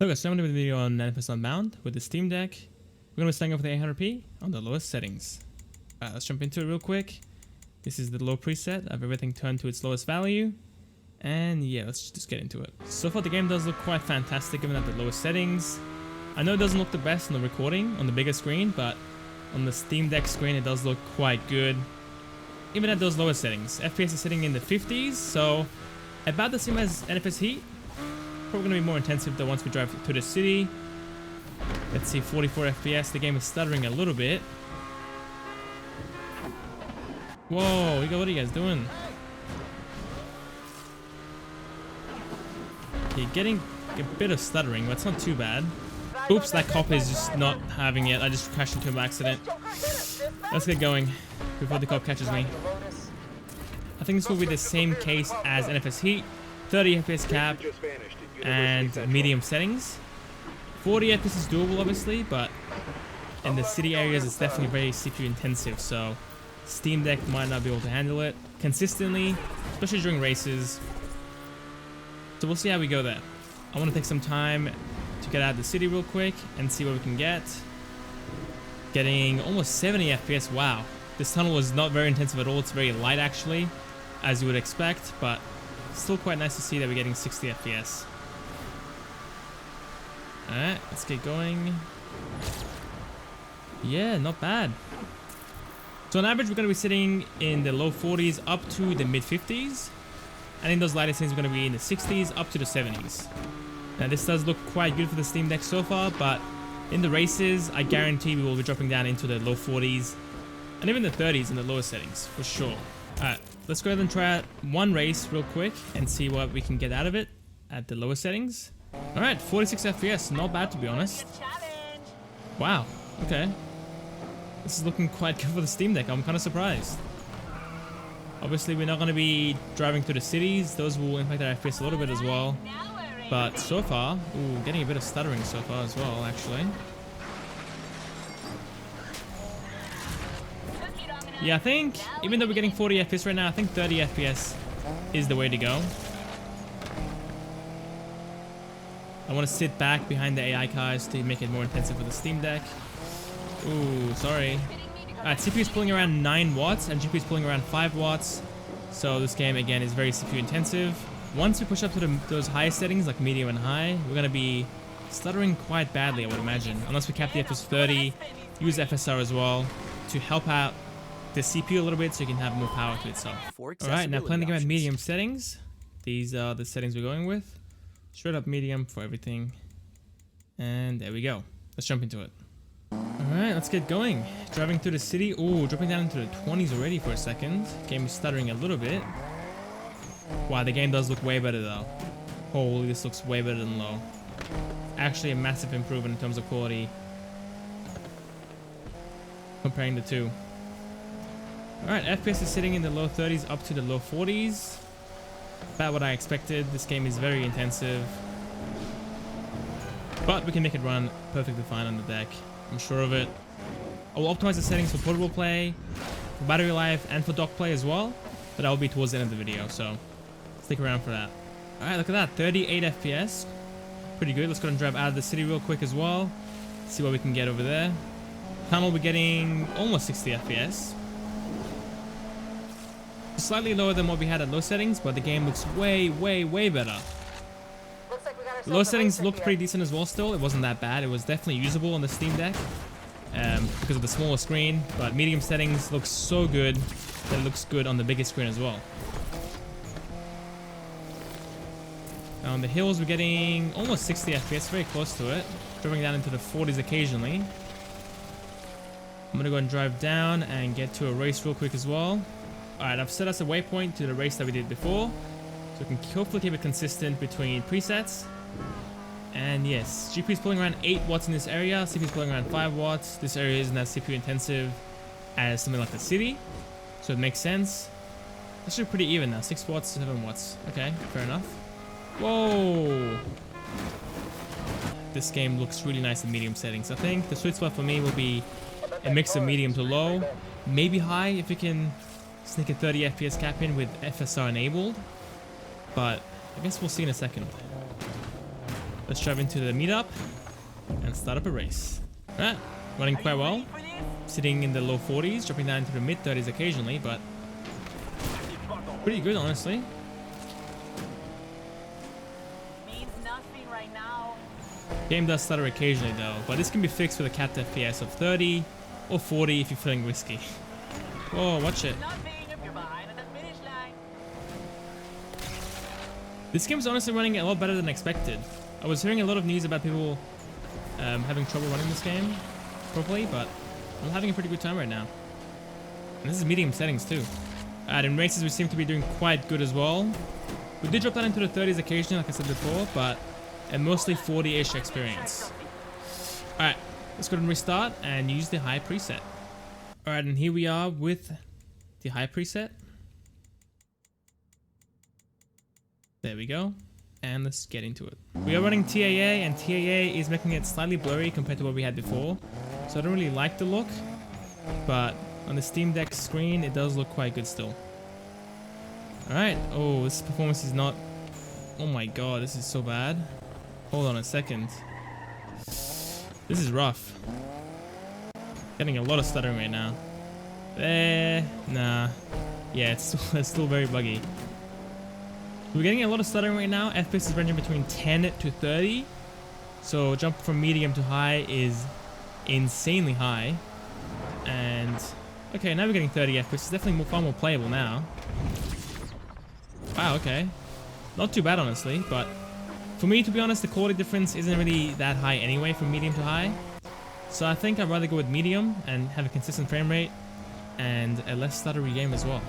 Hello guys, so I'm going to do a video on FSR Unbound with the Steam Deck. We're going to be starting off with 800p on the lowest settings. Let's jump into it real quick. This is the low preset. I have everything turned to its lowest value. And yeah, let's just get into it. So far the game does look quite fantastic even at the lowest settings. I know it doesn't look the best on the recording on the bigger screen, but on the Steam Deck screen it does look quite good. Even at those lower settings. FPS is sitting in the 50s, so about the same as NFS Heat. Probably going to be more intensive though once we drive to the city. Let's see, 44 FPS. The game is stuttering a little bit. Whoa, what are you guys doing? You're getting a bit of stuttering, but it's not too bad. Oops, that cop is just not having it. I just crashed into him by accident. Let's get going before the cop catches me. I think this will be the same case as NFS Heat. 30 FPS cap and medium settings. 40 FPS is doable obviously, but in the city areas it's definitely very CPU intensive, so Steam Deck might not be able to handle it consistently, especially during races. So we'll see how we go there. I want to take some time to get out of the city real quick and see what we can get. Getting almost 70 FPS, wow. This tunnel is not very intensive at all, it's very light actually, as you would expect, but still quite nice to see that we're getting 60 FPS. Alright, let's get going. Yeah, not bad. So on average, we're going to be sitting in the low 40s up to the mid 50s. And in those lighter settings, we're going to be in the 60s up to the 70s. Now this does look quite good for the Steam Deck so far, but in the races, I guarantee we will be dropping down into the low 40s and even the 30s in the lower settings for sure. Alright, let's go ahead and try out one race real quick and see what we can get out of it at the lower settings. Alright, 46 FPS, not bad to be honest. Wow, okay. This is looking quite good for the Steam Deck, I'm kind of surprised. Obviously we're not going to be driving through the cities, those will impact our FPS a little bit as well. But so far, ooh, getting a bit of stuttering so far as well actually. Yeah, I think, even though we're getting 40 FPS right now, I think 30 FPS is the way to go. I want to sit back behind the AI cars to make it more intensive for the Steam Deck. Ooh, sorry. Alright, CPU is pulling around 9 watts and GPU is pulling around 5 watts. So this game, again, is very CPU intensive. Once we push up to those higher settings, like medium and high, we're going to be stuttering quite badly, I would imagine. Unless we cap the FPS 30, use FSR as well to help out the CPU a little bit so you can have more power to itself. Alright, now playing the game at medium settings. These are the settings we're going with. Straight up medium for everything. And there we go. Let's jump into it. Alright, let's get going. Driving through the city. Ooh, dropping down into the 20s already for a second. Game is stuttering a little bit. Wow, the game does look way better though. Holy, this looks way better than low. Actually a massive improvement in terms of quality. Comparing the two. Alright, FPS is sitting in the low 30s up to the low 40s. About what I expected. This game is very intensive. But we can make it run perfectly fine on the deck. I'm sure of it. I will optimize the settings for portable play, for battery life, and for dock play as well. But that will be towards the end of the video, so stick around for that. Alright, look at that. 38 FPS. Pretty good. Let's go and drive out of the city real quick as well. See what we can get over there. Tunnel, we're getting almost 60 FPS. Slightly lower than what we had at low settings, but the game looks way better. Low settings looked pretty decent as well still. It wasn't that bad. It was definitely usable on the Steam Deck because of the smaller screen, but medium settings looks so good that it looks good on the biggest screen as well. Now on the hills we're getting almost 60 FPS, very close to it. Dropping down into the 40s occasionally. I'm gonna go and drive down and get to a race real quick as well. Alright, I've set us a waypoint to the race that we did before, so we can hopefully keep it consistent between presets. And yes, GPU is pulling around 8 watts in this area, CPU is pulling around 5 watts. This area isn't as CPU intensive as something like the city, so it makes sense. Actually pretty even now, 6 watts, 7 watts. Okay, fair enough. Whoa! This game looks really nice in medium settings. I think the sweet spot for me will be a mix of medium to low, maybe high if you can sneak a 30 FPS cap in with FSR enabled, but I guess we'll see in a second. Let's drive into the meetup and start up a race. Alright, running quite well. Sitting in the low 40s, dropping down into the mid 30s occasionally, but pretty good honestly. Game does stutter occasionally though, but this can be fixed with a capped FPS of 30 or 40 if you're feeling risky. Whoa, watch it. This game's honestly running a lot better than expected. I was hearing a lot of news about people having trouble running this game properly, but I'm having a pretty good time right now. And this is medium settings too. And in races we seem to be doing quite good as well. We did drop that into the 30s occasionally like I said before, but a mostly 40-ish experience. Alright, let's go ahead and restart and use the high preset. Alright, and here we are with the high preset. There we go. And let's get into it. We are running TAA, and TAA is making it slightly blurry compared to what we had before. So I don't really like the look, but on the Steam Deck screen it does look quite good still. Alright, oh, this performance is not... Oh my god, this is so bad. Hold on a second. This is rough. Getting a lot of stuttering right now. Nah. Yeah, it's still very buggy. We're getting a lot of stuttering right now. FPS is ranging between 10 to 30. So jump from medium to high is insanely high. And okay, now we're getting 30 FPS. It's definitely far more playable now. Wow, okay. Not too bad honestly, but for me to be honest, the quality difference isn't really that high anyway from medium to high. So I think I'd rather go with medium and have a consistent frame rate and a less stuttery game as well.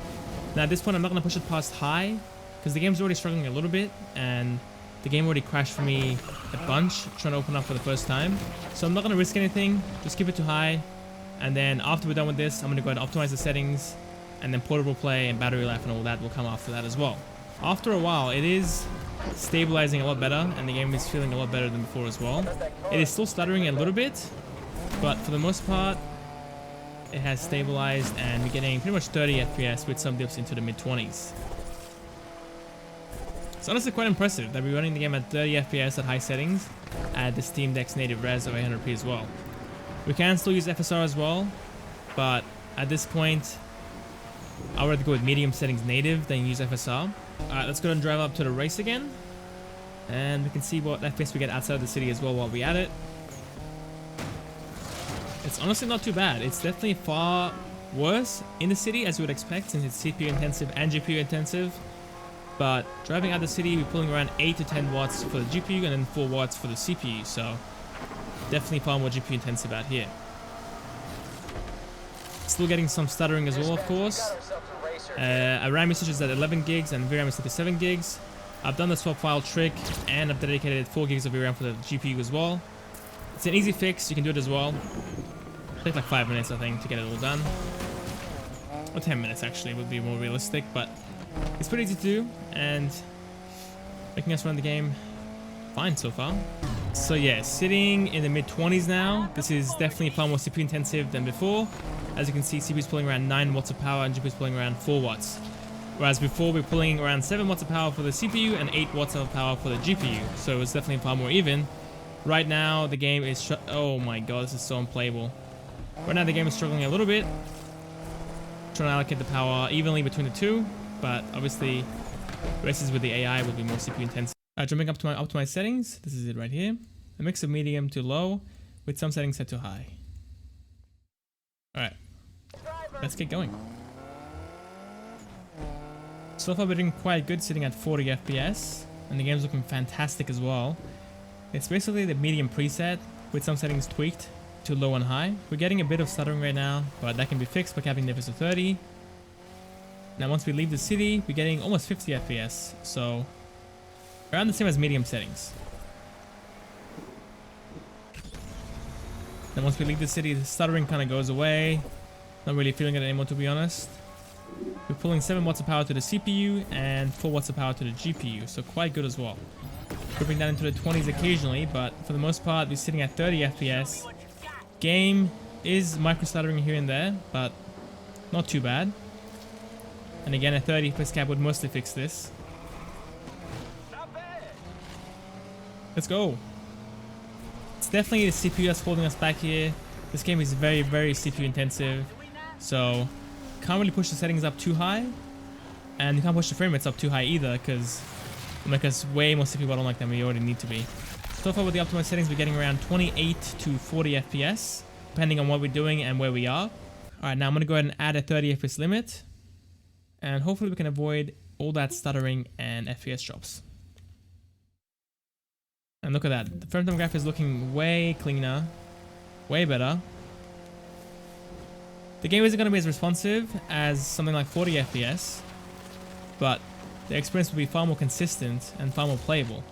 Now at this point I'm not going to push it past high because the game's already struggling a little bit and the game already crashed for me a bunch trying to open up for the first time. So I'm not going to risk anything, just keep it to high, and then after we're done with this I'm going to go ahead and optimize the settings, and then portable play and battery life and all that will come after that as well. After a while it is stabilizing a lot better and the game is feeling a lot better than before as well. It is still stuttering a little bit, but for the most part it has stabilized and we're getting pretty much 30 FPS with some dips into the mid 20s. It's honestly quite impressive that we're running the game at 30 FPS at high settings at the Steam Deck's native res of 800p as well. We can still use FSR as well, but at this point I'd rather go with medium settings native than use FSR. Alright, let's go and drive up to the race again. And we can see what FPS we get outside of the city as well while we're at it. It's honestly not too bad. It's definitely far worse in the city as you would expect since it's CPU intensive and GPU intensive. But driving out the city, we're pulling around 8 to 10 watts for the GPU and then 4 watts for the CPU. So definitely far more GPU intensive out here. Still getting some stuttering as well, of course. RAM usage is at 11 gigs and VRAM is at 7 gigs. I've done the swap file trick and I've dedicated 4 gigs of VRAM for the GPU as well. It's an easy fix, you can do it as well. Take like 5 minutes I think to get it all done. Or 10 minutes actually would be more realistic, but it's pretty easy to do and making us run the game fine so far. So yeah, sitting in the mid 20s now. This is definitely far more CPU intensive than before. As you can see, CPU is pulling around 9 watts of power and GPU is pulling around 4 watts. Whereas before we were pulling around 7 watts of power for the CPU and 8 watts of power for the GPU. So it's definitely far more even. Right now the game is oh my god, this is so unplayable. Right now the game is struggling a little bit. Trying to allocate the power evenly between the two, but obviously races with the AI will be more CPU intensive. Jumping up to my optimized settings, this is it right here. A mix of medium to low with some settings set to high. Alright, let's get going. So far we're doing quite good, sitting at 40 FPS, and the game's looking fantastic as well. It's basically the medium preset with some settings tweaked to low and high. We're getting a bit of stuttering right now, but that can be fixed by capping the FPS to 30. Now once we leave the city, we're getting almost 50 FPS, so around the same as medium settings. Then once we leave the city, the stuttering kind of goes away. Not really feeling it anymore, to be honest. We're pulling 7 watts of power to the CPU and 4 watts of power to the GPU, so quite good as well. Dropping down into the 20s occasionally, but for the most part, we're sitting at 30 FPS. Game is micro stuttering here and there, but not too bad. And again, a 30 FPS cap would mostly fix this. Let's go. It's definitely the CPU that's holding us back here. This game is very, very CPU intensive. So can't really push the settings up too high. And you can't push the frame rates up too high either because it'll make us way more CPU bottleneck than we already need to be. So far with the optimized settings, we're getting around 28 to 40 FPS, depending on what we're doing and where we are. Alright, now I'm going to go ahead and add a 30 FPS limit. And hopefully we can avoid all that stuttering and FPS drops. And look at that. The frame time graph is looking way cleaner, way better. The game isn't going to be as responsive as something like 40 FPS, but the experience will be far more consistent and far more playable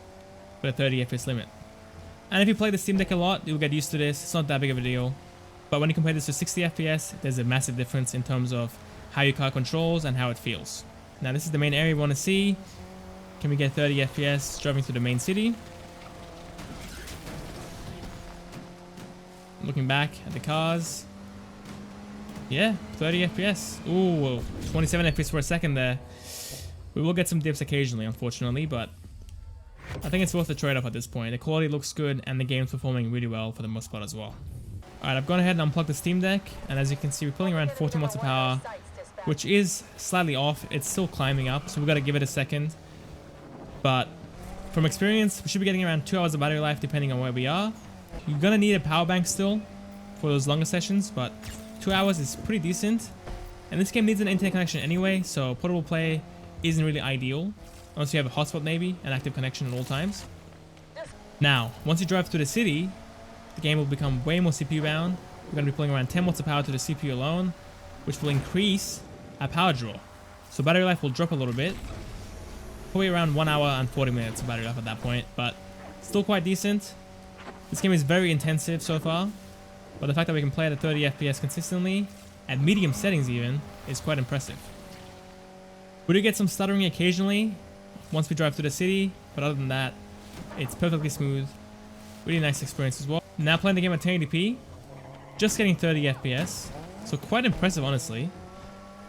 with a 30 FPS limit. And if you play the Steam Deck a lot, you'll get used to this. It's not that big of a deal. But when you compare this to 60 FPS, there's a massive difference in terms of how your car controls and how it feels. Now this is the main area we want to see. Can we get 30 FPS driving through the main city? Looking back at the cars. Yeah, 30 FPS. Ooh, 27 FPS for a second there. We will get some dips occasionally, unfortunately, but I think it's worth the trade-off at this point. The quality looks good and the game's performing really well for the most part as well. Alright, I've gone ahead and unplugged the Steam Deck, and as you can see, we're pulling around 14 watts of power, which is slightly off. It's still climbing up, so we've got to give it a second. But from experience, we should be getting around 2 hours of battery life depending on where we are. You're going to need a power bank still for those longer sessions, but 2 hours is pretty decent. And this game needs an internet connection anyway, so portable play isn't really ideal, unless you have a hotspot maybe, an active connection at all times. Now, once you drive through the city, the game will become way more CPU bound. We're going to be pulling around 10 watts of power to the CPU alone, which will increase our power draw. So battery life will drop a little bit, probably around 1 hour and 40 minutes of battery life at that point, but still quite decent. This game is very intensive so far, but the fact that we can play at a 30 FPS consistently, at medium settings even, is quite impressive. We do get some stuttering occasionally once we drive through the city, but other than that, it's perfectly smooth. Really nice experience as well. Now playing the game at 1080p, just getting 30 FPS, so quite impressive honestly.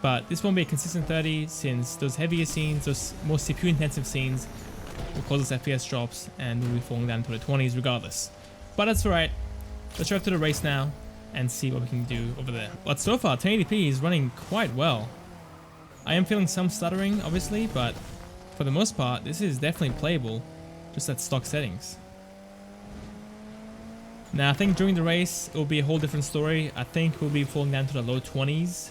But this won't be a consistent 30 since those heavier scenes, those more CPU intensive scenes will cause us FPS drops and we'll be falling down to the 20s regardless. But that's alright. Let's drive to the race now and see what we can do over there. But so far 1080p is running quite well. I am feeling some stuttering obviously, but for the most part this is definitely playable just at stock settings. Now I think during the race it will be a whole different story. I think we'll be falling down to the low 20s.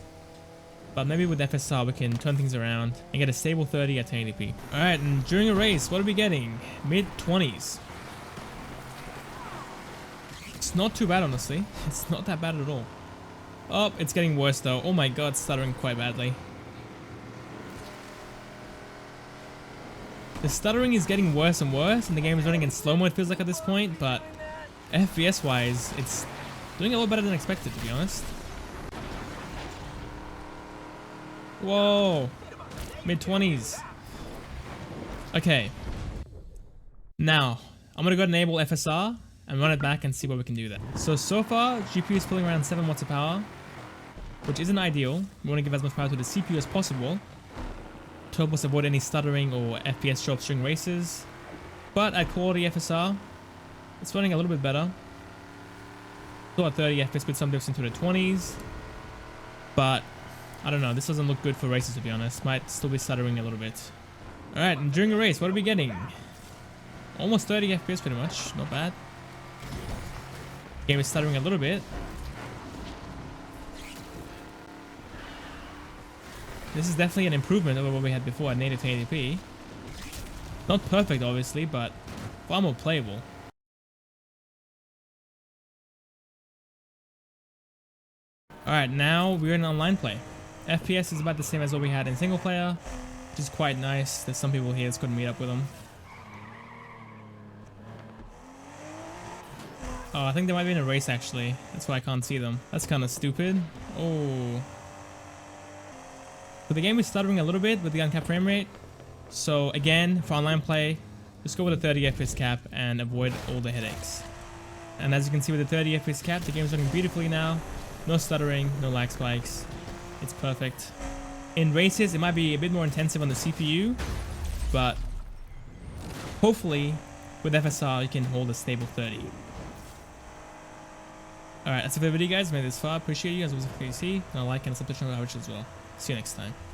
But maybe with FSR we can turn things around and get a stable 30 at 1080p. Alright, and during a race, what are we getting? Mid 20s. It's not too bad honestly. It's not that bad at all. Oh, it's getting worse though. Oh my god, stuttering quite badly. The stuttering is getting worse and worse and the game is running in slow mode, it feels like at this point, but FPS wise, it's doing a lot better than expected to be honest. Whoa, mid-20s. Okay. Now, I'm gonna go ahead and enable FSR and run it back and see what we can do there. So far, GPU is pulling around 7 watts of power, which isn't ideal. We want to give as much power to the CPU as possible to help us avoid any stuttering or FPS drops during races. But at quality FSR, it's running a little bit better. Still at 30 FPS with some dips into the 20s. But I don't know, this doesn't look good for races to be honest. Might still be stuttering a little bit. Alright, and during a race, what are we getting? Almost 30 FPS pretty much, not bad. Game is stuttering a little bit. This is definitely an improvement over what we had before at native 1080p. Not perfect obviously, but far more playable. Alright, now we're in online play. FPS is about the same as what we had in single player, which is quite nice. There's some people here that couldn't meet up with them. Oh, I think they might be in a race actually. That's why I can't see them. That's kind of stupid. Oh. So the game is stuttering a little bit with the uncapped frame rate. So again, for online play, just go with a 30 FPS cap and avoid all the headaches. And as you can see with the 30 FPS cap, the game is running beautifully now. No stuttering, no lag spikes. It's perfect. In races, it might be a bit more intensive on the CPU, but hopefully with FSR you can hold a stable 30. Alright, that's it for the video, guys. Made this far. Appreciate you guys. Was a see. And a like and a subscription on the as well. See you next time.